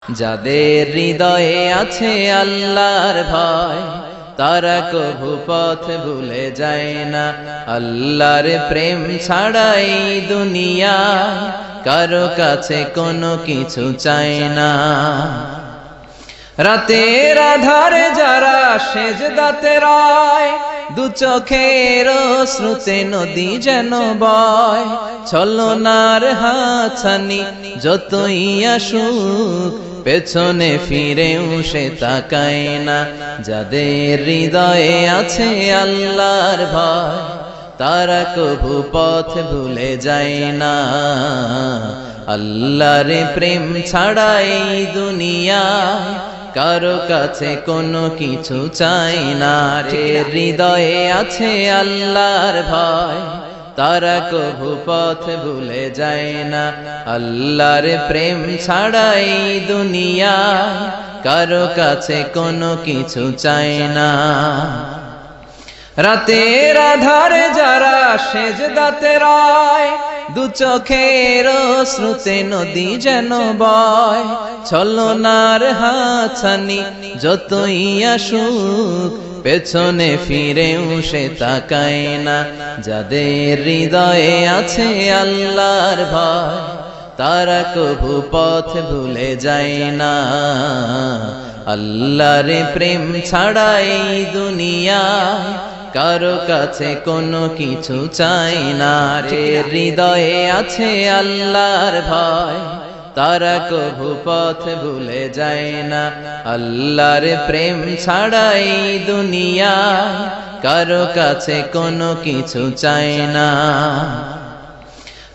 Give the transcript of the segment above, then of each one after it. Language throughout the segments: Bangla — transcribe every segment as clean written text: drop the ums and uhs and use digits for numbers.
যাদের হৃদয়ে আছে আল্লাহর ভয় তারা কভু পথ ভুলে যায় না। আল্লাহর প্রেম ছাড়াই দুনিয়ায় কারো কাছে কোনো কিছু চায় না। রাতের আধারে যারা সেজদাতে রয়, দু চোখের শ্রুতে নদী যেন বয়। ছলনার হাতছানি যতই আসুক পেছনে ফিরেও সে তাকায় না। যাদের হৃদয়ে আছে আল্লাহর ভয় তারা কভু পথ ভুলে যায় না। আল্লাহর প্রেম ছাড়াই দুনিয়ায় কারো কাছে কোনো কিছু চাই না। হৃদয়ে আছে আল্লাহর ভয় তারা কভু পথ ভুলে যায় না। আল্লাহর প্রেম ছাড়াই দুনিয়ায় কারো কাছে কোনো কিছু চাই না। রাতের আধারে যারা সেজদাতে রয়, দু চোখের শ্রুতে নদী যেন বয়। ছলনার হাতছানি যতই আসুক পেছনে ফিরেও সে তাকায় না। যাদের হৃদয়ে আছে আল্লাহর ভয় তারা কভু পথ ভুলে যায় না। আল্লাহর প্রেম ছাড়াই দুনিয়ায় কারো কাছে কোনো কিছু চাই না। হৃদয়ে আছে আল্লাহর ভয় তারা কভু পথ ভুলে যায় না। আল্লাহর প্রেম ছাড়াই দুনিয়ায় কারো কাছে কোনো কিছু চাই না।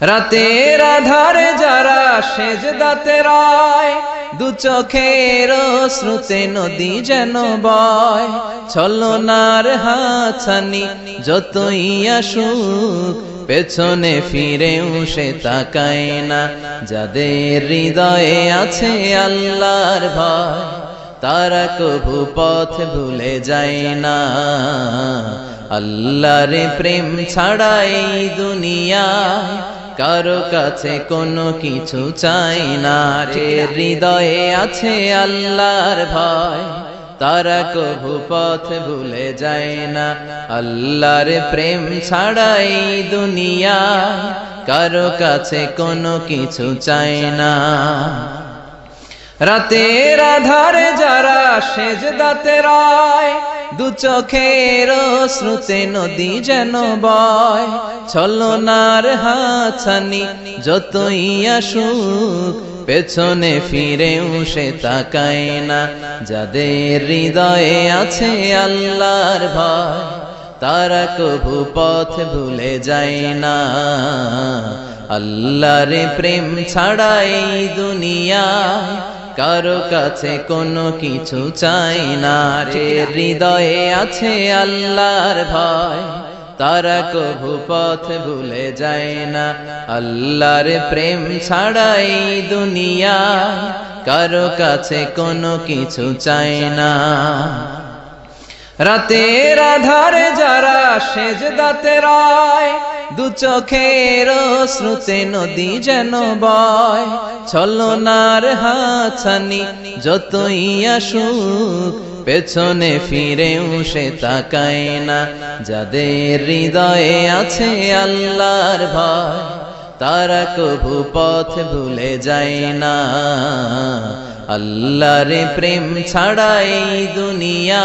রাতের আধারে যারা সেজদাতে রয়, দু চোখের শ্রুতে নদী যেন বয়। ছলনার হাতছানি যতই আসুক পেছনে ফিরেও সে তাকায় না। যাদের হৃদয়ে আছে আল্লাহর ভয় তারা কভু পথ ভুলে যায় না। আল্লাহর প্রেম ছাড়াই দুনিয়ায় কারো কাছে কোনো কিছু চাই না। হৃদয়ে আছে আল্লাহর ভয় তারা কভু পথ ভুলে যায় না। আল্লাহর প্রেম ছাড়াই দুনিয়ায় কারো কাছে কোনো কিছু চাই না। রাতের আধারে যারা সেজদাতে রয়, দু চোখের শ্রুতে নদী যেন বয়। ছলনার হাতছানি যতই আসুক পেছনে ফিরেও সে তাকায় না। যাদের হৃদয়ে আছে আল্লাহর ভয় তারা কভু পথ ভুলে যায় না। আল্লাহর প্রেম ছাড়াই দুনিয়ায় কারো কাছে কোনো কিছু চাই না। হৃদয়ে আছে আল্লাহর ভয় তারা কভু পথ ভুলে যায় না। আল্লাহর প্রেম ছাড়াই দুনিয়ায় কারো কাছে কোনো কিছু চাই না। রাতের আধারে যারা সেজদাতে রয়, দু চোখের শ্রুতে নদী যেন বয়। ছলনার হাতছানি যতই আসুক পেছনে ফিরেও সে তাকায় না। যাদের হৃদয়ে আছে আল্লাহর ভয় তারা কভু পথ ভুলে যায় না। আল্লাহর প্রেম ছাড়াই দুনিয়া